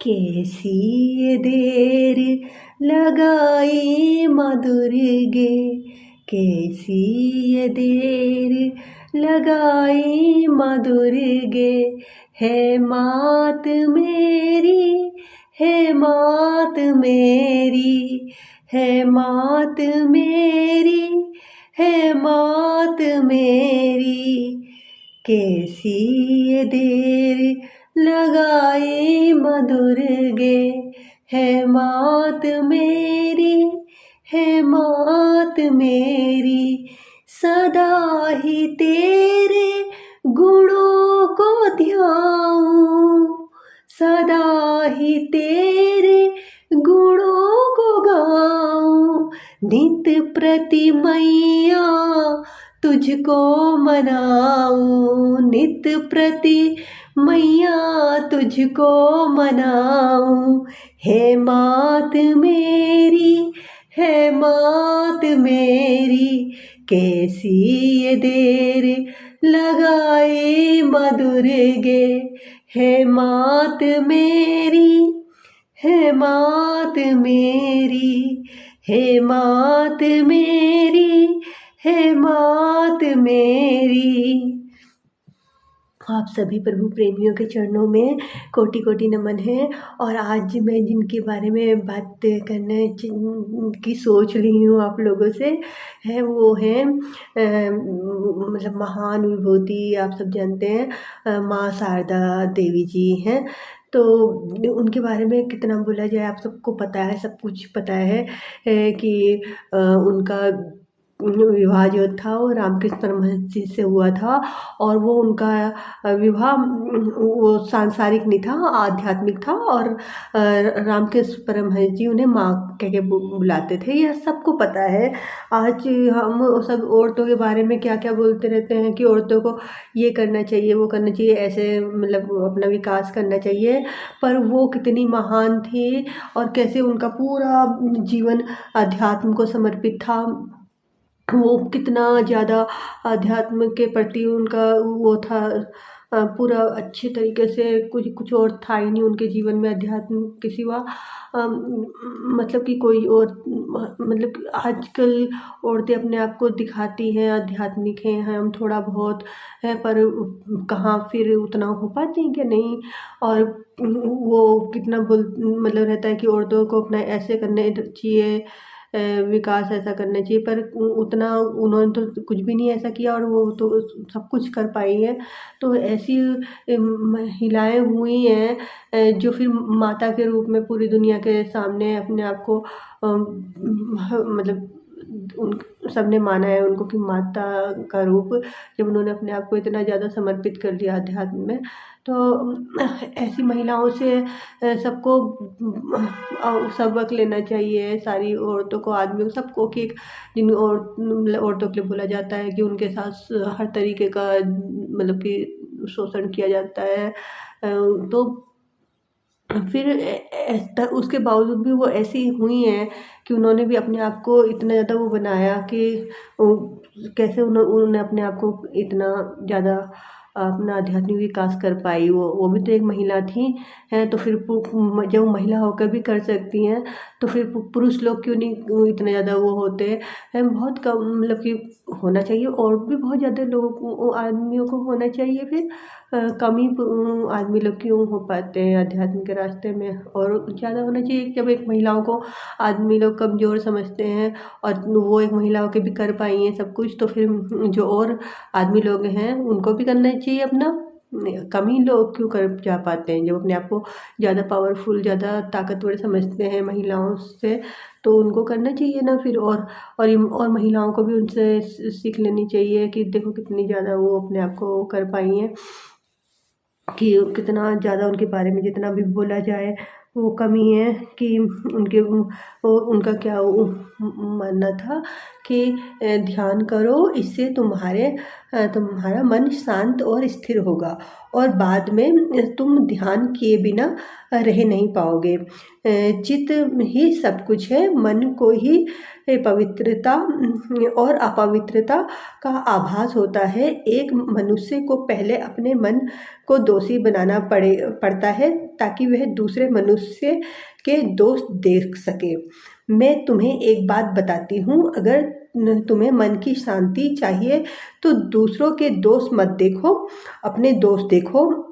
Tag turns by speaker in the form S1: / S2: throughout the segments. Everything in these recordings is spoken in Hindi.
S1: कैसी ये देर लगाई माँ दुर्गे, कैसी ये देर लगाई माँ दुर्गे। है मात मेरी, है मात मेरी, है मात मेरी, है मात मेरी। कैसी ये देर लगाई माँ दुर्गे, है मात मेरी, है मात मेरी। सदा ही तेरे गुणों को ध्याऊं, सदा ही तेरे गुणों को गाऊं। नित्य प्रति मैया तुझको मनाऊं, नित्य प्रति मैया तुझको मनाऊं। है मात मेरी, है मात मेरी, कैसी ये देर लगाई माँ दुर्गे। है मात मेरी, है मात मेरी, है मात मेरी, है मात मेरी। आप सभी प्रभु प्रेमियों के चरणों में कोटि कोटि नमन है। और आज मैं जिनके बारे में बात करने की सोच रही हूँ आप लोगों से, है वो है मतलब महान विभूति, आप सब जानते हैं माँ शारदा देवी जी हैं। तो उनके बारे में कितना बोला जाए, आप सबको पता है, सब कुछ पता है कि उनका विवाह जो था वो रामकृष्ण परमहंस जी से हुआ था। और वो उनका विवाह वो सांसारिक नहीं था, आध्यात्मिक था। और रामकृष्ण परमहंस जी उन्हें माँ कह के बुलाते थे, यह सबको पता है। आज हम सब औरतों के बारे में क्या क्या बोलते रहते हैं कि औरतों को ये करना चाहिए, वो करना चाहिए, ऐसे मतलब अपना विकास करना चाहिए। पर वो कितनी महान थी और कैसे उनका पूरा जीवन अध्यात्म को समर्पित था। वो कितना ज़्यादा अध्यात्म के प्रति उनका वो था, पूरा अच्छे तरीके से कुछ और था ही नहीं उनके जीवन में अध्यात्म के सिवा। मतलब कि कोई और मतलब कि आजकल औरतें अपने आप को दिखाती हैं आध्यात्मिक हैं, हम थोड़ा बहुत है, पर कहाँ फिर उतना हो पाते हैं कि नहीं। और वो कितना मतलब रहता है कि औरतों को अपना ऐसे करने चाहिए, विकास ऐसा करना चाहिए, पर उतना उन्होंने तो कुछ भी नहीं ऐसा किया और वो तो सब कुछ कर पाई है। तो ऐसी महिलाएं हुई हैं जो फिर माता के रूप में पूरी दुनिया के सामने अपने आप को मतलब उन सबने माना है उनको कि माता का रूप, जब उन्होंने अपने आप को इतना ज़्यादा समर्पित कर दिया अध्यात्म में। तो ऐसी महिलाओं से सबको सबक लेना चाहिए, सारी औरतों को, आदमियों को, सबको, कि जिन औरतों के लिए बोला जाता है कि उनके साथ हर तरीके का मतलब कि शोषण किया जाता है। तो फिर उसके बावजूद भी वो ऐसी हुई हैं कि उन्होंने भी अपने आप को इतना ज़्यादा वो बनाया कि कैसे उन्होंने अपने आप को इतना ज़्यादा अपना आध्यात्मिक विकास कर पाई। वो भी तो एक महिला थी हैं। तो फिर जब महिला होकर भी कर सकती हैं तो फिर पुरुष लोग क्यों नहीं इतने ज़्यादा वो होते हैं। बहुत कम मतलब कि होना चाहिए, और भी बहुत ज़्यादा लोगों को, आदमियों को होना चाहिए। फिर कम ही आदमी लोग क्यों हो पाते हैं अध्यात्म के रास्ते में, और ज़्यादा होना चाहिए। जब एक महिलाओं को आदमी लोग कमज़ोर समझते हैं और वो एक महिला होकर भी कर पाई हैं सब कुछ, तो फिर जो और आदमी लोग हैं उनको भी करना चाहिए अपना। कम ही लोग क्यों कर जा पाते हैं, जब अपने आप को ज़्यादा पावरफुल, ज़्यादा ताकतवर समझते हैं महिलाओं से, तो उनको करना चाहिए ना फिर। और महिलाओं को भी उनसे सीख लेनी चाहिए कि देखो कितनी ज़्यादा वो अपने आप को कर पाई हैं, कि कितना ज़्यादा उनके बारे में जितना भी बोला जाए वो कम ही है। कि उनका क्या मानना था कि ध्यान करो, इससे तुम्हारा मन शांत और स्थिर होगा और बाद में तुम ध्यान किए बिना रह नहीं पाओगे। चित्त ही सब कुछ है, मन को ही पवित्रता और अपवित्रता का आभास होता है। एक मनुष्य को पहले अपने मन को दोषी बनाना पड़ता है, ताकि वह दूसरे मनुष्य के दोष देख सके। मैं तुम्हें एक बात बताती हूँ, अगर तुम्हें मन की शांति चाहिए तो दूसरों के दोष मत देखो, अपने दोष देखो।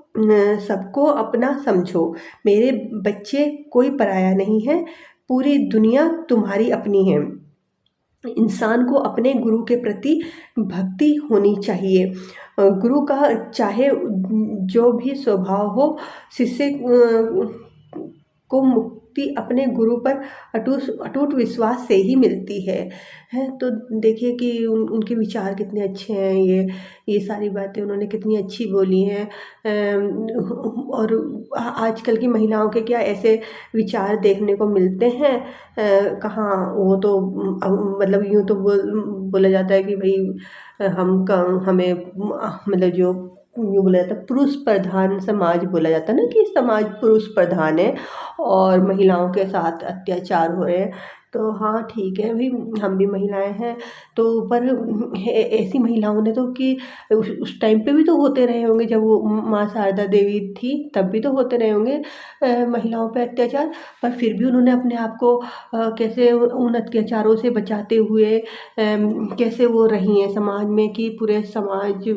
S1: सबको अपना समझो। मेरे बच्चे, कोई पराया नहीं है, पूरी दुनिया तुम्हारी अपनी है। इंसान को अपने गुरु के प्रति भक्ति होनी चाहिए। गुरु का चाहे जो भी स्वभाव हो, शिष्य को मुक्ति अपने गुरु पर अटूट अटूट विश्वास से ही मिलती है। तो देखिए कि उनके विचार कितने अच्छे हैं। ये सारी बातें उन्होंने कितनी अच्छी बोली हैं। और आजकल की महिलाओं के क्या ऐसे विचार देखने को मिलते हैं? कहाँ, वो तो मतलब यूँ तो बोला जाता है कि भाई हमें मतलब जो यूँ बोला जाता है पुरुष प्रधान समाज बोला जाता है ना, कि समाज पुरुष प्रधान है और महिलाओं के साथ अत्याचार हो रहे हैं। तो हाँ ठीक है भाई, हम भी महिलाएं हैं तो, पर ऐसी महिलाओं ने तो कि उस टाइम पे भी तो होते रहे होंगे, जब वो माँ शारदा देवी थी तब भी तो होते रहे होंगे महिलाओं पे अत्याचार। पर फिर भी उन्होंने अपने आप को कैसे उन अत्याचारों से बचाते हुए कैसे वो रही हैं समाज में, कि पूरे समाज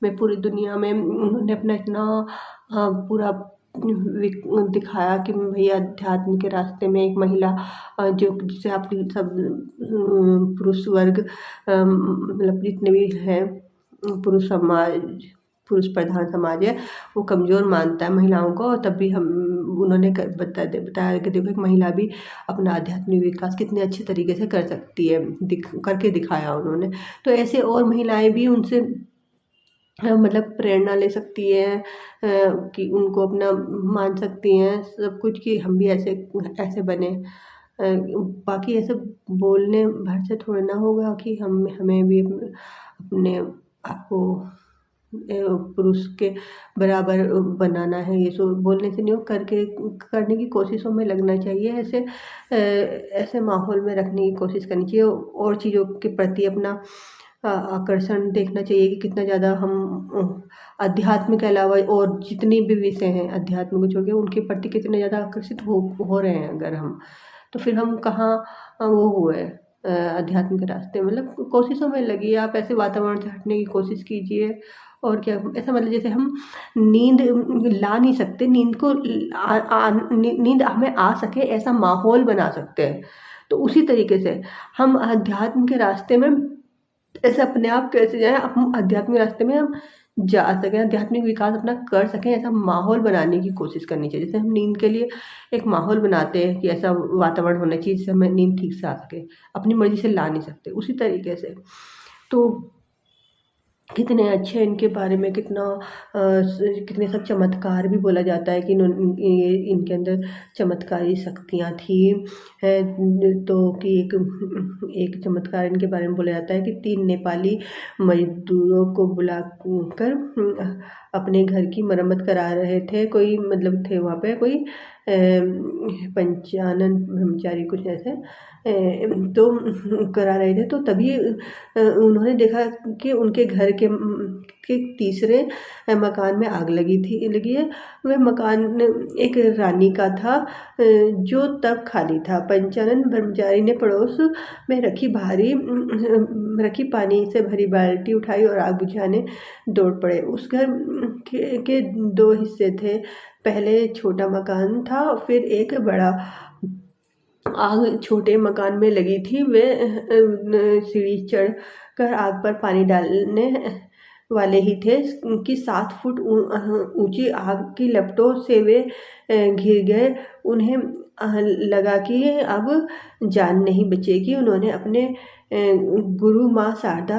S1: में, पूरी दुनिया में उन्होंने अपना इतना पूरा दिखाया कि भैया अध्यात्म के रास्ते में एक महिला जो जिसे आप सब पुरुष वर्ग मतलब जितने भी हैं पुरुष समाज, पुरुष प्रधान समाज है, वो कमज़ोर मानता है महिलाओं को। और तब भी उन्होंने बताया कि देखो एक महिला भी अपना आध्यात्मिक विकास कितने अच्छे तरीके से कर सकती है, करके दिखाया उन्होंने। तो ऐसे और महिलाएं भी उनसे मतलब प्रेरणा ले सकती है कि उनको अपना मान सकती हैं सब कुछ, कि हम भी ऐसे ऐसे बने। बाकी ऐसे बोलने भर से थोड़ा ना होगा कि हमें भी अपने आप को पुरुष के बराबर बनाना है। ये सो बोलने से नहीं हो, करने की कोशिशों में लगना चाहिए। ऐसे माहौल में रखने की कोशिश करनी चाहिए और चीज़ों के प्रति अपना आकर्षण देखना चाहिए कि कितना ज़्यादा हम अध्यात्म के अलावा और जितने भी विषय हैं अध्यात्म को छोड़ के उनके प्रति कितने ज़्यादा आकर्षित हो रहे हैं अगर हम, तो फिर हम कहाँ वो हुए अध्यात्म के रास्ते। मतलब कोशिशों में लगिए, आप ऐसे वातावरण से हटने की कोशिश कीजिए। और क्या, ऐसा मतलब जैसे हम नींद ला नहीं सकते, नींद को नींद हमें आ सके ऐसा माहौल बना सकते हैं। तो उसी तरीके से हम अध्यात्म के रास्ते में ऐसे अपने आप कैसे जाएं, हम आध्यात्मिक रास्ते में हम जा सकें, आध्यात्मिक विकास अपना कर सकें, ऐसा माहौल बनाने की कोशिश करनी चाहिए। जैसे हम नींद के लिए एक माहौल बनाते हैं कि ऐसा वातावरण होना चाहिए जिससे हमें नींद ठीक से आ सके, अपनी मर्जी से ला नहीं सकते, उसी तरीके से। तो कितने अच्छे इनके बारे में कितने सब चमत्कार भी बोला जाता है कि इनके अंदर चमत्कारी शक्तियाँ थी। तो कि एक चमत्कार इनके बारे में बोला जाता है कि 3 नेपाली मजदूरों को बुला कर अपने घर की मरम्मत करा रहे थे। कोई मतलब थे वहाँ पे कोई पंचानन ब्रह्मचारी कुछ ऐसे तो करा रहे थे। तो तभी उन्होंने देखा कि उनके घर के तीसरे मकान में आग लगी है। वह मकान एक रानी का था जो तब खाली था। पंचानन ब्रह्मचारी ने पड़ोस में रखी पानी से भरी बाल्टी उठाई और आग बुझाने दौड़ पड़े। उस घर के 2 हिस्से थे, पहले छोटा मकान था फिर एक बड़ा। आग छोटे मकान में लगी थी। वे सीढ़ी चढ़ कर आग पर पानी डालने वाले ही थे कि 7 फुट ऊंची आग की लपटों से वे घिर गए। उन्हें लगा कि अब जान नहीं बचेगी। उन्होंने अपने गुरु माँ शारदा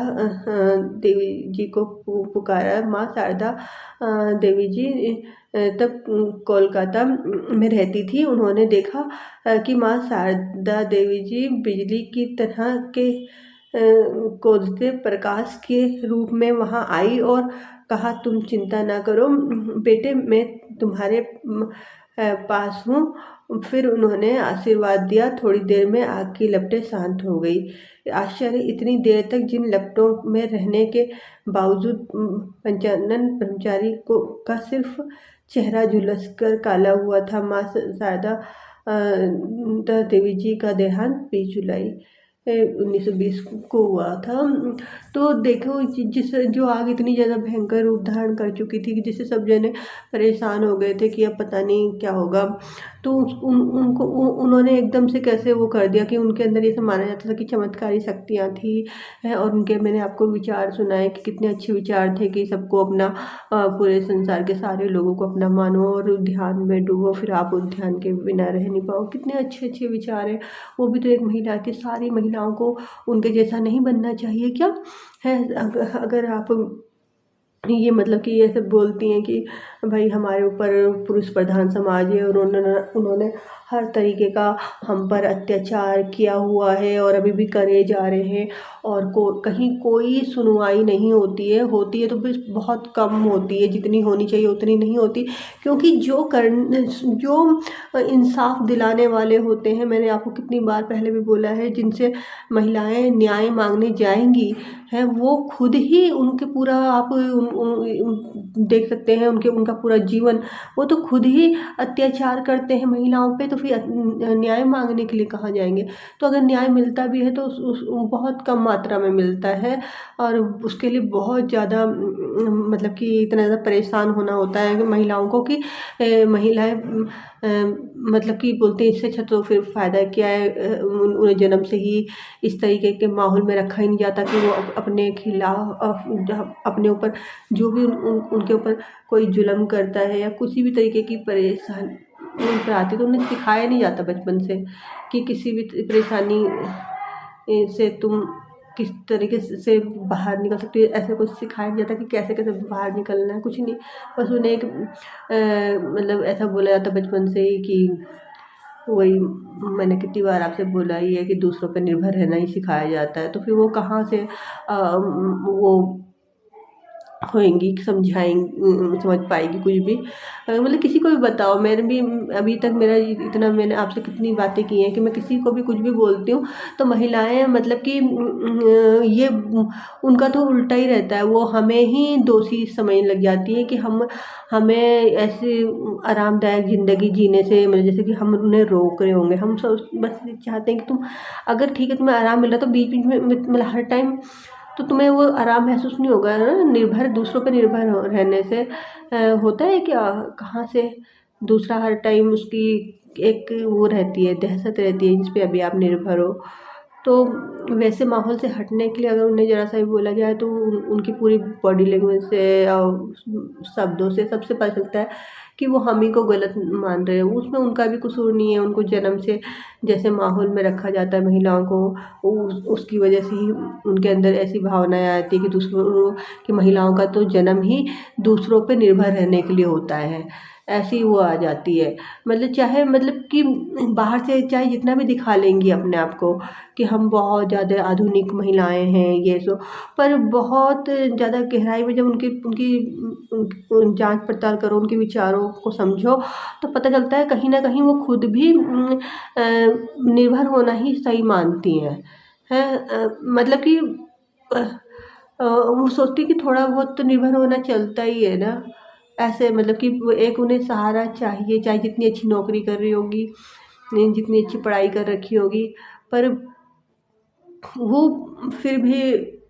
S1: देवी जी को पुकारा। माँ शारदा देवी जी तब कोलकाता में रहती थी। उन्होंने देखा कि माँ शारदा देवी जी बिजली की तरह के कोलते प्रकाश के रूप में वहाँ आई और कहा, तुम चिंता ना करो बेटे, मैं तुम्हारे पास हूँ। फिर उन्होंने आशीर्वाद दिया। थोड़ी देर में आग की लपटें शांत हो गई। आश्चर्य, इतनी देर तक जिन लपटों में रहने के बावजूद पंचानन ब्रह्मचारी का सिर्फ चेहरा झुलस कर काला हुआ था। माँ शारदा देवी जी का देहांत 20 जुलाई 1920 को हुआ था। तो देखो जिस जो आग इतनी ज़्यादा भयंकर रूप धारण कर चुकी थी कि जिससे सब जने परेशान हो गए थे कि अब पता नहीं क्या होगा। तो उन्होंने एकदम से कैसे वो कर दिया कि उनके अंदर ये सब माना जाता था कि चमत्कारी शक्तियाँ थी है। और उनके मैंने आपको विचार सुनाए कि कितने अच्छे विचार थे कि सबको अपना पूरे संसार के सारे लोगों को अपना मानो और ध्यान में डूबो, फिर आप उस ध्यान के बिना रह नहीं पाओ। कितने अच्छे अच्छे विचार हैं। वो भी तो एक महिला थी, सारी महिलाओं को उनके जैसा नहीं बनना चाहिए क्या है। अगर आप ये मतलब कि ये सब बोलती हैं कि भाई हमारे ऊपर पुरुष प्रधान समाज है और उन्होंने हर तरीके का हम पर अत्याचार किया हुआ है और अभी भी करे जा रहे हैं और कहीं कोई सुनवाई नहीं होती है तो बस बहुत कम होती है, जितनी होनी चाहिए उतनी नहीं होती। क्योंकि जो इंसाफ दिलाने वाले होते हैं, मैंने आपको कितनी बार पहले भी बोला है, जिनसे महिलाएं न्याय मांगने जाएंगी है वो खुद ही उनके पूरा आप देख सकते हैं उनका पूरा जीवन, वो तो खुद ही अत्याचार करते हैं महिलाओं पे, तो फिर न्याय मांगने के लिए कहाँ जाएंगे। तो अगर न्याय मिलता भी है तो बहुत कम मात्रा में मिलता है और उसके लिए बहुत ज़्यादा मतलब कि इतना ज़्यादा परेशान होना होता है कि महिलाओं को कि महिलाएं मतलब कि बोलते हैं इससे अच्छा तो फिर फ़ायदा क्या है। उन्हें जन्म से ही इस तरीके के माहौल में रखा ही नहीं जाता कि वो अपने खिलाफ अपने ऊपर जो भी उनके ऊपर कोई जुल्म करता है या किसी भी तरीके की परेशानी उन पर आती तो उन्हें सिखाया नहीं जाता बचपन से कि किसी भी परेशानी से तुम किस तरीके से बाहर निकल सकते हो। ऐसा कुछ सिखाया नहीं जाता कि कैसे कैसे बाहर निकलना है, कुछ नहीं। बस उन्हें एक मतलब ऐसा बोला जाता बचपन से ही कि वही मैंने कितनी बार आपसे बोला ही है कि दूसरों पर निर्भर रहना ही सिखाया जाता है। तो फिर वो कहाँ से वो होएंगी समझ पाएगी कुछ भी। मतलब किसी को भी बताओ, मैंने भी अभी तक मेरा इतना मैंने आपसे कितनी बातें की हैं कि मैं किसी को भी कुछ भी बोलती हूँ तो महिलाएं मतलब कि ये उनका तो उल्टा ही रहता है। वो हमें ही दोषी समझने लग जाती है कि हमें ऐसे आरामदायक ज़िंदगी जीने से मतलब जैसे कि हम उन्हें रोक रहे होंगे। हम सब बस चाहते हैं कि तुम अगर ठीक है तुम्हें आराम मिल रहा तो बीच बीच में मतलब हर टाइम तो तुम्हें वो आराम महसूस नहीं होगा ना। दूसरों पर निर्भर रहने से होता है क्या, कहाँ से दूसरा हर टाइम उसकी एक वो रहती है, दहशत रहती है जिस पे अभी आप निर्भर हो। तो वैसे माहौल से हटने के लिए अगर उन्हें ज़रा सा भी बोला जाए तो उनकी पूरी बॉडी लैंग्वेज से और शब्दों से सबसे पता चलता है कि वो हम ही को गलत मान रहे हैं। उसमें उनका भी कसूर नहीं है। उनको जन्म से जैसे माहौल में रखा जाता है महिलाओं को उसकी वजह से ही उनके अंदर ऐसी भावनाएं आती है कि दूसरों कि महिलाओं का तो जन्म ही दूसरों पे निर्भर रहने के लिए होता है। ऐसी वो आ जाती है। मतलब चाहे मतलब कि बाहर से चाहे जितना भी दिखा लेंगी अपने आप को कि हम बहुत ज़्यादा आधुनिक महिलाएं हैं ये सो, पर बहुत ज़्यादा गहराई में जब उनकी उनकी जांच पड़ताल करो, उनके विचारों को समझो तो पता चलता है कहीं ना कहीं वो खुद भी निर्भर होना ही सही मानती हैं। मतलब कि वो सोचती कि थोड़ा बहुत तो निर्भर होना चलता ही है ना। ऐसे मतलब कि एक उन्हें सहारा चाहिए, चाहे जितनी अच्छी नौकरी कर रही होगी, जितनी अच्छी पढ़ाई कर रखी होगी, पर वो फिर भी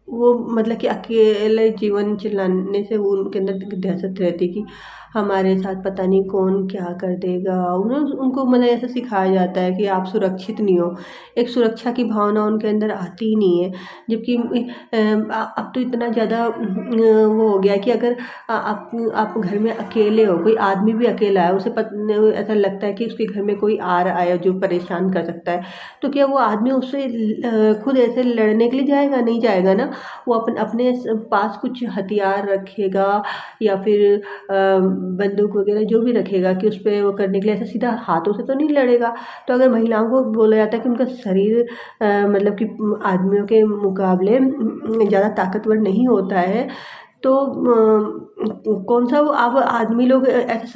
S1: वो मतलब कि अकेले जीवन चलाने से वो उनके अंदर दहशत रहती कि हमारे साथ पता नहीं कौन क्या कर देगा। उनको मतलब ऐसा सिखाया जाता है कि आप सुरक्षित नहीं हो। एक सुरक्षा की भावना उनके अंदर आती ही नहीं है। जबकि अब तो इतना ज़्यादा वो हो गया कि अगर आप घर में अकेले हो, कोई आदमी भी अकेला है, उसे ऐसा लगता है कि उसके घर में कोई आ रहा है जो परेशान कर सकता है, तो क्या वो आदमी उससे खुद ऐसे लड़ने के लिए जाएगा? नहीं जाएगा ना। वो अपने पास कुछ हथियार रखेगा या फिर बंदूक वगैरह जो भी रखेगा कि उस पर वो करने के लिए, ऐसा सीधा हाथों से तो नहीं लड़ेगा। तो अगर महिलाओं को बोला जाता है कि उनका शरीर मतलब कि आदमियों के मुकाबले ज़्यादा ताकतवर नहीं होता है, तो कौन सा वो अब आदमी लोग ऐसे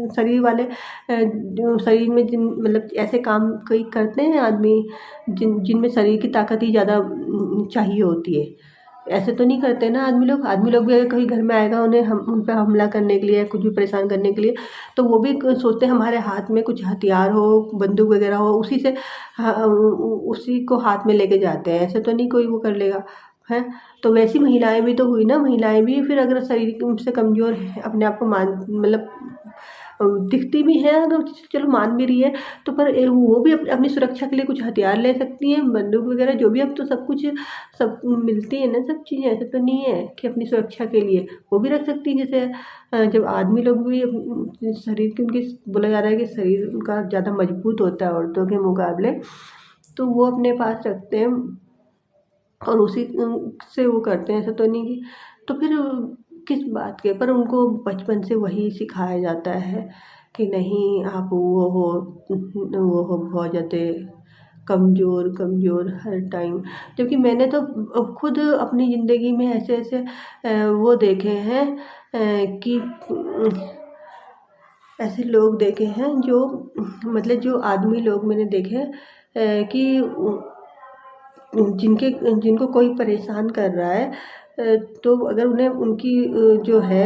S1: शरीर वाले जो शरीर में जिन मतलब ऐसे काम कई करते हैं आदमी जिनमें शरीर की ताकत ही ज़्यादा चाहिए होती है। ऐसे तो नहीं करते ना आदमी लोग भी अगर कहीं घर में आएगा उन्हें हम उन पर हमला करने के लिए कुछ भी परेशान करने के लिए, तो वो भी सोचते हैं हमारे हाथ में कुछ हथियार हो, बंदूक वगैरह हो, उसी से उसी को हाथ में लेके जाते हैं। ऐसे तो नहीं कोई वो कर लेगा है। तो वैसी महिलाएं भी तो हुई ना, महिलाएं भी फिर अगर शरीर से कमज़ोर है, अपने आप को मान मतलब दिखती भी है, अगर चलो मान भी रही है तो पर वो भी अपनी सुरक्षा के लिए कुछ हथियार ले सकती हैं, बंदूक वगैरह जो भी। अब तो सब कुछ सब मिलती है ना सब चीज़ें, ऐसे तो नहीं है कि अपनी सुरक्षा के लिए वो भी रख सकती है। जैसे जब आदमी लोग भी शरीर की उनकी बोला जा रहा है कि शरीर उनका ज़्यादा मजबूत होता है औरतों के मुकाबले, तो वो अपने पास रखते हैं और उसी से वो करते हैं। ऐसा तो नहीं कि तो फिर किस बात के, पर उनको बचपन से वही सिखाया जाता है कि नहीं आप वो हो बहुत ज़्यादा कमज़ोर कमज़ोर हर टाइम। जबकि मैंने तो खुद अपनी ज़िंदगी में ऐसे ऐसे वो देखे हैं कि ऐसे लोग देखे हैं जो मतलब जो आदमी लोग मैंने देखे हैं कि जिनको कोई परेशान कर रहा है तो अगर उन्हें उनकी जो है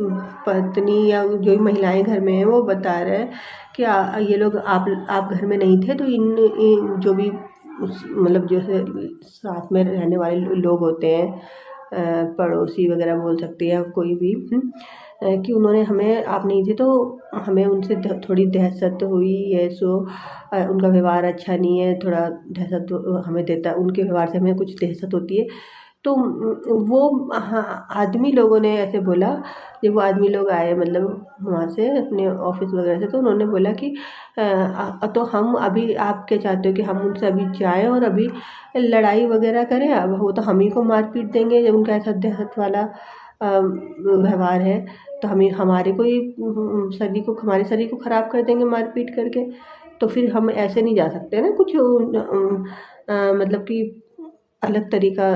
S1: पत्नी या जो महिलाएं घर में हैं वो बता रहे हैं कि ये लोग आप घर में नहीं थे, तो इन जो भी मतलब जो है साथ में रहने वाले लोग होते हैं, पड़ोसी वगैरह बोल सकते हैं या कोई भी, कि उन्होंने हमें आप नहीं थे तो हमें उनसे थोड़ी दहशत हुई है। सो उनका व्यवहार अच्छा नहीं है, थोड़ा दहशत हमें देता, उनके व्यवहार से हमें कुछ दहशत होती है। तो वो हाँ आदमी लोगों ने ऐसे बोला। जब वो आदमी लोग आए मतलब वहाँ से अपने ऑफिस वगैरह से, तो उन्होंने बोला कि तो हम अभी आप क्या चाहते हो कि हम उनसे अभी जाएं और अभी लड़ाई वगैरह करें? अब वो तो हम ही को मार पीट देंगे जब उनका ऐसा दहशत वाला व्यवहार है, तो हमें हमारे को ही हमारे शरीर को ख़राब कर देंगे मार पीट करके। तो फिर हम ऐसे नहीं जा सकते ना, कुछ मतलब कि अलग तरीका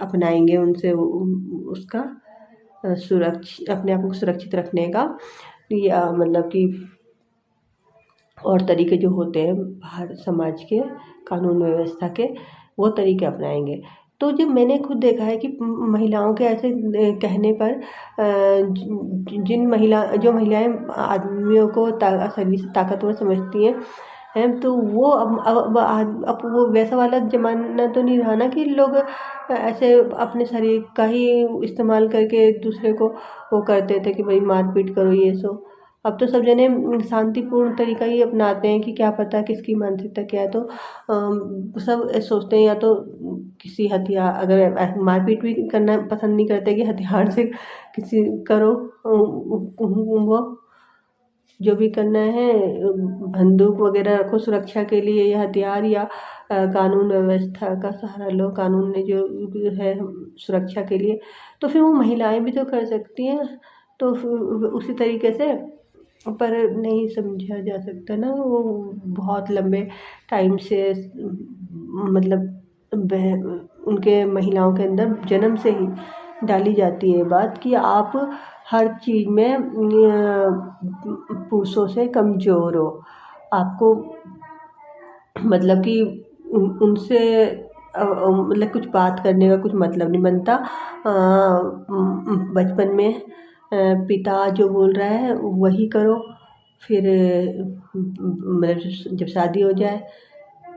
S1: अपनाएंगे उनसे उसका अपने आप को सुरक्षित रखने का, या मतलब कि और तरीके जो होते हैं बाहर समाज के कानून व्यवस्था के, वो तरीके अपनाएंगे। तो जब मैंने खुद देखा है कि महिलाओं के ऐसे कहने पर जो महिलाएं आदमियों को शरीर से ताकतवर समझती हैं, तो वो अब वो वैसा वाला ज़माना तो नहीं रहा ना कि लोग ऐसे अपने शरीर का ही इस्तेमाल करके एक दूसरे को वो करते थे कि भाई मारपीट करो ये सो। अब तो सब जने शांतिपूर्ण तरीका ही अपनाते हैं कि क्या पता किसकी मानसिकता क्या है। तो सब सोचते हैं या तो किसी हथियार, अगर मारपीट भी करना पसंद नहीं करते कि हथियार से किसी करो, वो जो भी करना है बंदूक वगैरह रखो सुरक्षा के लिए, या हथियार, या कानून व्यवस्था का सहारा लो, कानून ने जो है सुरक्षा के लिए। तो फिर वो महिलाएं भी तो कर सकती हैं। तो फिर उसी तरीके से, पर नहीं समझा जा सकता ना, वो बहुत लंबे टाइम से मतलब उनके महिलाओं के अंदर जन्म से ही डाली जाती है बात कि आप हर चीज़ में पुरुषों से कमज़ोर हो, आपको मतलब कि उनसे मतलब कुछ बात करने का कुछ मतलब नहीं बनता। बचपन में पिता जो बोल रहा है वही करो, फिर मतलब जब शादी हो जाए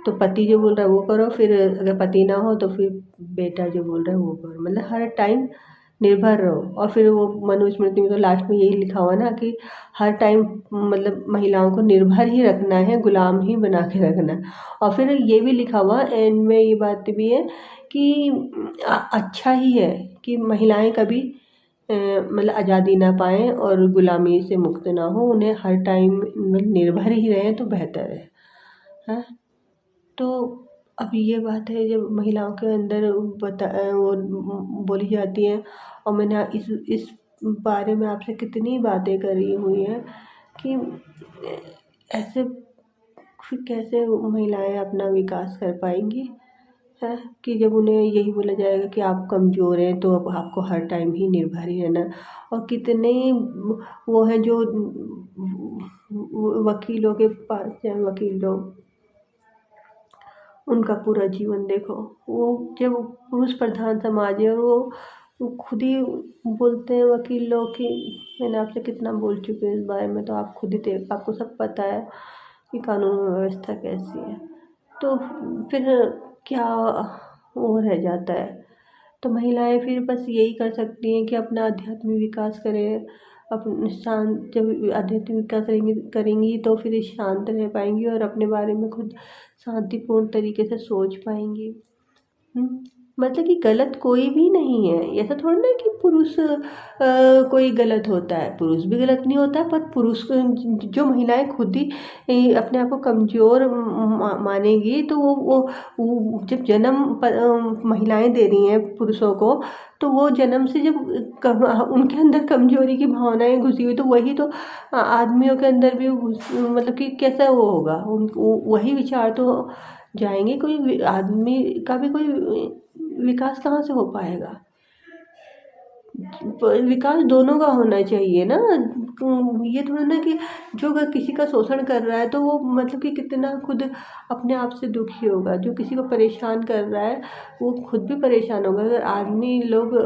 S1: तो पति जो बोल रहा है वो करो, फिर अगर पति ना हो तो फिर बेटा जो बोल रहा है वो करो, मतलब हर टाइम निर्भर रहो। और फिर वो मनुस्मृति में तो लास्ट में यही लिखा हुआ ना कि हर टाइम मतलब महिलाओं को निर्भर ही रखना है, गुलाम ही बना के रखना है। और फिर ये भी लिखा हुआ एंड में ये बात भी है कि अच्छा ही है कि महिलाएं कभी मतलब आज़ादी ना पाएँ और गुलामी से मुक्त ना हो, उन्हें हर टाइम निर्भर ही रहें तो बेहतर है। हाँ, तो अब ये बात है जब महिलाओं के अंदर वो बोली जाती है। और मैंने इस बारे में आपसे कितनी बातें करी हुई हैं कि ऐसे फिर कैसे महिलाएं अपना विकास कर पाएंगी, है कि जब उन्हें यही बोला जाएगा कि आप कमज़ोर हैं तो अब आपको हर टाइम ही निर्भर ही रहना। और कितने वो हैं जो वकीलों के पास जाए, वकील लोग उनका पूरा जीवन देखो। वो जब पुरुष प्रधान समाज है और वो खुद ही बोलते हैं वकील लोग कि मैंने आपसे कितना बोल चुकी हूँ इस बारे में, तो आप खुद ही देख, आपको सब पता है कि कानून व्यवस्था कैसी है। तो फिर क्या वो रह जाता है। तो महिलाएं फिर बस यही कर सकती हैं कि अपना आध्यात्मिक विकास करें। अपन शांत जब आध्यात्मिक विकास करेंगी तो फिर शांत रह पाएंगी और अपने बारे में खुद शांतिपूर्ण तरीके से सोच पाएंगी। मतलब कि गलत कोई भी नहीं है। ऐसा थोड़ा ना कि पुरुष कोई गलत होता है, पुरुष भी गलत नहीं होता, पर पुरुष जो महिलाएं खुद ही अपने आप को कमज़ोर मानेगी, तो वो जब जन्म महिलाएं दे रही हैं पुरुषों को, तो वो जन्म से जब उनके अंदर कमजोरी की भावनाएं घुसी हुई, तो वही तो आदमियों के अंदर भी मतलब कि कैसा वो होगा, वही विचार तो जाएंगे। कोई आदमी का भी कोई विकास कहाँ से हो पाएगा। विकास दोनों का होना चाहिए ना। ये थोड़ा ना कि जो अगर किसी का शोषण कर रहा है तो वो मतलब कि कितना खुद अपने आप से दुखी होगा। जो किसी को परेशान कर रहा है वो खुद भी परेशान होगा। अगर आदमी लोग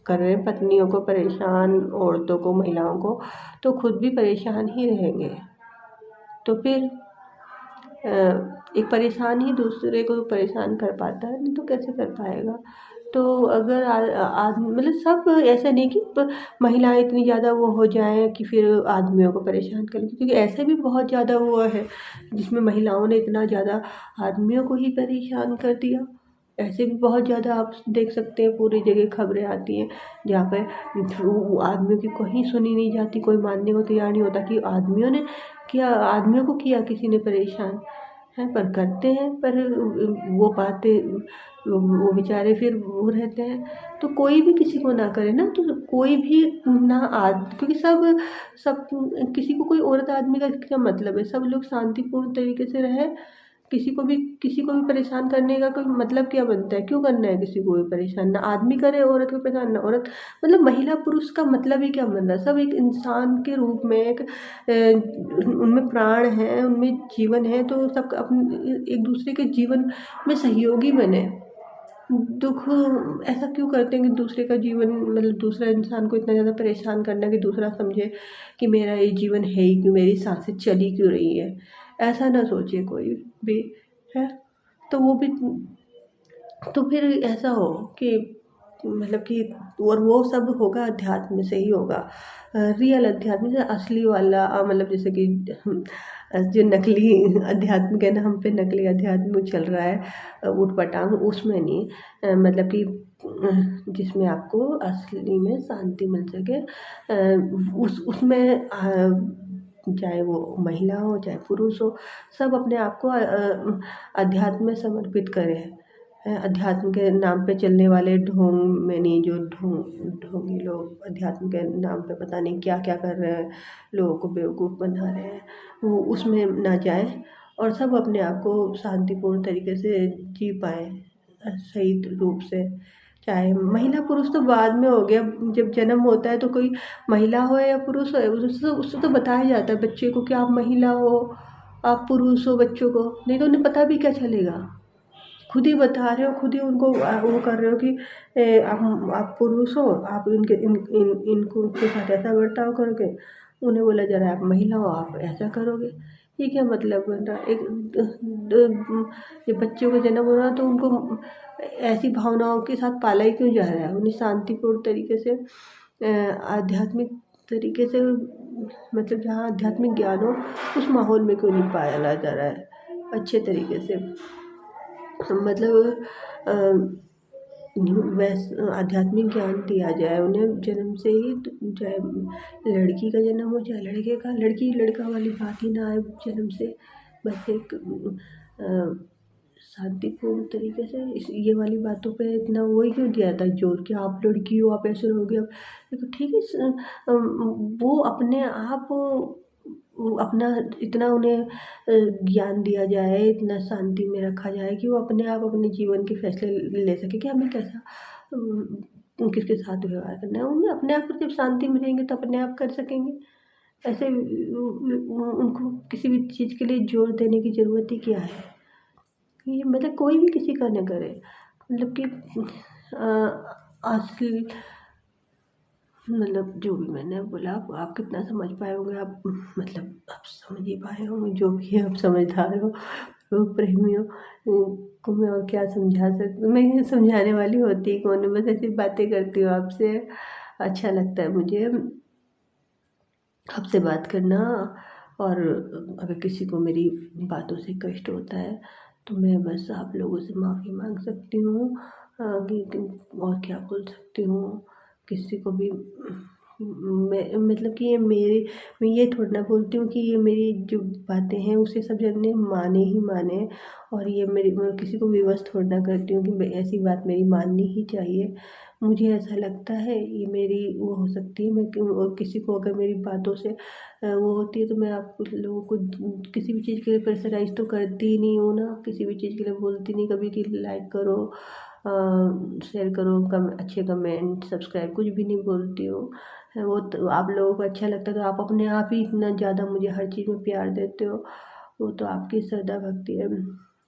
S1: कर रहे हैं पत्नियों को परेशान, औरतों को, महिलाओं को, तो खुद भी परेशान ही रहेंगे। तो फिर एक परेशान ही दूसरे को परेशान कर पाता है, नहीं तो कैसे कर पाएगा। तो अगर मतलब सब ऐसा नहीं कि महिलाएं इतनी ज़्यादा वो हो जाएं कि फिर आदमियों को परेशान करें, क्योंकि ऐसे भी बहुत ज़्यादा वो है जिसमें महिलाओं ने इतना ज़्यादा आदमियों को ही परेशान कर दिया। ऐसे भी बहुत ज़्यादा आप देख सकते हैं, पूरी जगह खबरें आती हैं जहाँ पे आदमियों की कहीं सुनी नहीं जाती, कोई मानने को तैयार नहीं होता कि आदमियों को किया किसी ने परेशान है, पर करते हैं। पर वो बातें वो बेचारे फिर वो रहते हैं। तो कोई भी किसी को ना करे ना, तो कोई भी ना क्योंकि सब किसी को कोई औरत आदमी का क्या मतलब है। सब लोग शांतिपूर्ण तरीके से रहे। किसी को भी परेशान करने का कोई मतलब क्या बनता है, क्यों करना है किसी को भी परेशान। ना आदमी करे औरत को परेशान, ना औरत, मतलब महिला पुरुष का मतलब ही क्या बन रहा है। सब एक इंसान के रूप में उनमें प्राण है, उनमें जीवन है, तो सब अपने एक दूसरे के जीवन में सहयोगी बने। दुख ऐसा क्यों करते हैं कि दूसरे का जीवन, मतलब दूसरा इंसान को इतना ज़्यादा परेशान करना कि दूसरा समझे कि मेरा ये जीवन है ही क्यों, मेरी सांसें चली क्यों रही है। ऐसा ना सोचे कोई भी है। तो वो भी, तो फिर ऐसा हो कि मतलब कि, और वो सब होगा अध्यात्म से ही होगा। रियल अध्यात्म से असली वाला, मतलब जैसे कि जो नकली अध्यात्म के नाम पे नकली अध्यात्म चल रहा है ऊट पटांग, उसमें नहीं। मतलब कि जिसमें आपको असली में शांति मिल सके, उसमें चाहे वो महिला हो चाहे पुरुष हो, सब अपने आप को अध्यात्म में समर्पित करें। अध्यात्म के नाम पे चलने वाले ढोंग में नहीं, जो ढोंगी लोग अध्यात्म के नाम पे पता नहीं क्या क्या कर रहे हैं, लोगों को बेवकूफ़ बना रहे हैं, वो उसमें ना जाए और सब अपने आप को शांतिपूर्ण तरीके से जी पाए सही रूप से। चाहे महिला पुरुष तो बाद में हो गया, जब जन्म होता है तो कोई महिला हो या पुरुष हो, उससे तो बताया जाता है बच्चे को कि आप महिला हो, आप पुरुष हो। बच्चों को नहीं तो उन्हें पता भी क्या चलेगा। खुद ही बता रहे हो, खुद ही उनको वो कर रहे हो कि आप पुरुष हो, आप इनको के साथ ऐसा बर्ताव करोगे। उन्हें बोला जा रहा है आप महिला हो, आप ऐसा करोगे। ये क्या मतलब बन रहा है। जब बच्चों का जन्म हो रहा है तो उनको ऐसी भावनाओं के साथ पाला ही क्यों जा रहा है। उन्हें शांतिपूर्ण तरीके से, आध्यात्मिक तरीके से, मतलब जहाँ आध्यात्मिक ज्ञान हो उस माहौल में क्यों नहीं पाया जा रहा है अच्छे तरीके से। मतलब आध्यात्मिक ज्ञान दिया जाए उन्हें जन्म से ही। चाहे लड़की का जन्म हो चाहे लड़के का, लड़की लड़का वाली बात ही ना आए जन्म से। बस एक शांतिपूर्ण तरीके से ये वाली बातों पे इतना वही क्यों दिया था जोर कि आप लड़की हो आप ऐसे रहोगे। अब देखो ठीक है, वो अपने आप अपना इतना उन्हें ज्ञान दिया जाए, इतना शांति में रखा जाए कि वो अपने आप अपने जीवन के फैसले ले सके कि हमें कैसा किसके साथ व्यवहार करना है। उन्हें अपने आप जब शांति में रहेंगे तो अपने आप कर सकेंगे। ऐसे उनको किसी भी चीज़ के लिए जोर देने की ज़रूरत ही क्या है। ये मतलब कोई भी किसी का न करे, मतलब कि असली मतलब जो भी मैंने बोला आप कितना समझ पाए होंगे, आप मतलब आप समझ ही पाए होंगे, जो भी है आप समझदार हो, तो प्रेमियों को मैं और क्या समझा सकती हूँ, मैं समझाने वाली होती कौन है, बस ऐसी बातें करती हूँ आपसे। अच्छा लगता है मुझे आपसे बात करना। और अगर किसी को मेरी बातों से कष्ट होता है तो मैं बस आप लोगों से माफ़ी मांग सकती हूँ। और क्या बोल सकती हूँ किसी को भी। मैं मतलब कि ये मेरे मैं ये थोड़ा ना बोलती हूँ कि ये मेरी जो बातें हैं उसे सब जने माने ही माने, और ये मेरी मैं किसी को विवश थोड़ा ना करती हूँ कि ऐसी बात मेरी माननी ही चाहिए। मुझे ऐसा लगता है ये मेरी वो हो सकती है, मैं और किसी को अगर मेरी बातों से वो होती है तो मैं आप लोगों को किसी भी चीज़ के लिए प्रेशराइज़ तो करती ही नहीं हूँ ना, किसी भी चीज़ के लिए बोलती नहीं कभी कि लाइक करो, शेयर करो, अच्छे कमेंट सब्सक्राइब कुछ भी नहीं बोलती हूँ। वो तो आप लोगों को अच्छा लगता है तो आप अपने आप ही इतना ज़्यादा मुझे हर चीज़ में प्यार देते हो, वो तो आपकी श्रद्धा भक्ति है,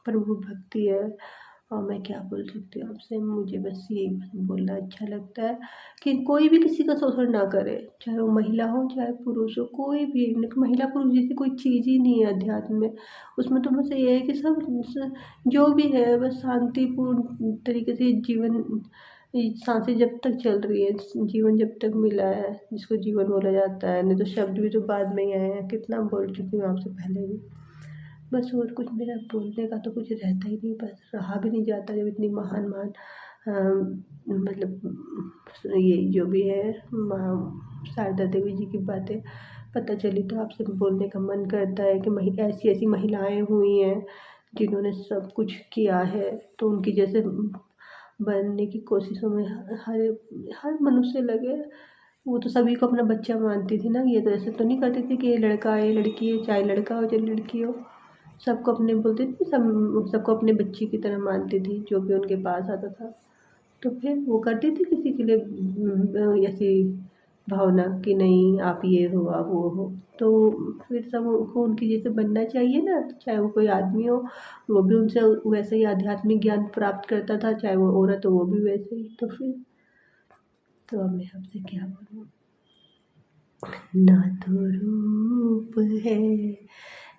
S1: प्रभु भक्ति है। और मैं क्या बोल सकती हूँ आपसे, मुझे बस यही बोलना अच्छा लगता है कि कोई भी किसी का शोषण ना करे, चाहे वो महिला हो चाहे पुरुष हो, कोई भी महिला पुरुष जैसी कोई चीज़ ही नहीं है अध्यात्म में। उसमें तो बस ये है कि सब जो भी है बस शांतिपूर्ण तरीके से जीवन, सांसें जब तक चल रही है, जीवन जब तक मिला है, जिसको जीवन बोला जाता है, नहीं तो शब्द भी तो बाद में ही आए हैं, कितना बोल चुकी हूँ आपसे पहले भी। बस और कुछ मेरा बोलने का तो कुछ रहता ही नहीं, बस रहा भी नहीं जाता जब इतनी महान महान मतलब ये जो भी है शारदा देवी जी की बातें पता चली तो आपसे बोलने का मन करता है कि ऐसी ऐसी महिलाएं हुई हैं जिन्होंने सब कुछ किया है, तो उनकी जैसे बनने की कोशिशों में हर हर मनुष्य लगे। वो तो सभी को अपना बच्चा मानती थी ना, ये तो ऐसे तो नहीं करती थी कि ये लड़का है ये लड़की है, चाहे लड़का हो चाहे लड़की हो, सबको अपने बोलती थी, सबको अपने बच्ची की तरह मानती थी जो भी उनके पास आता था। तो फिर वो करती थी किसी के लिए ऐसी भावना कि नहीं आप ये हो आप वो हो, तो फिर सब को उनकी जैसे बनना चाहिए ना, चाहे वो कोई आदमी हो वो भी उनसे वैसे ही आध्यात्मिक ज्ञान प्राप्त करता था, चाहे वो औरत हो वो भी वैसे ही। तो फिर तो अब मैं आपसे क्या बोलूँ, ना तो रूप है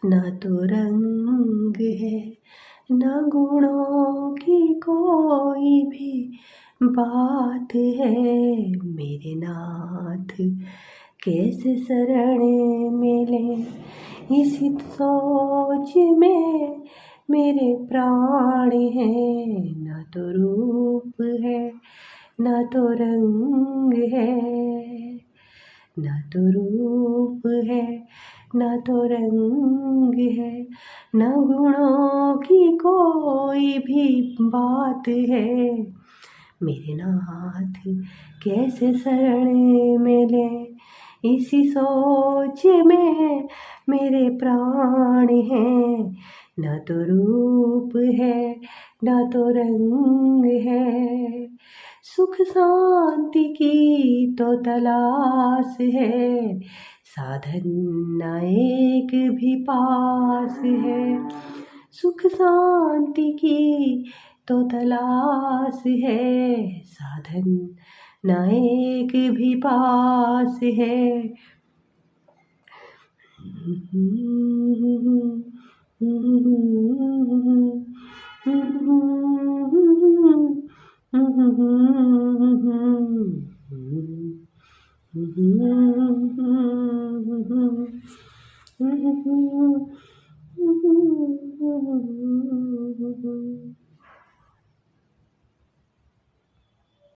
S1: ना तो रंग है, ना गुणों की कोई भी बात है, मेरे नाथ कैसे शरण मिले, इसी सोच में मेरे प्राण हैं। ना तो रूप है ना तो रंग है, ना तो रूप है ना तो रंग है, ना गुणों की कोई भी बात है, मेरे नाथ कैसे शरण मिले, इसी सोच में मेरे प्राण हैं। ना तो रूप है ना तो रंग है, सुख शांति की तो तलाश है, साधन न एक भी पास है, सुख शांति की तो तलाश है, साधन न एक भी पास है।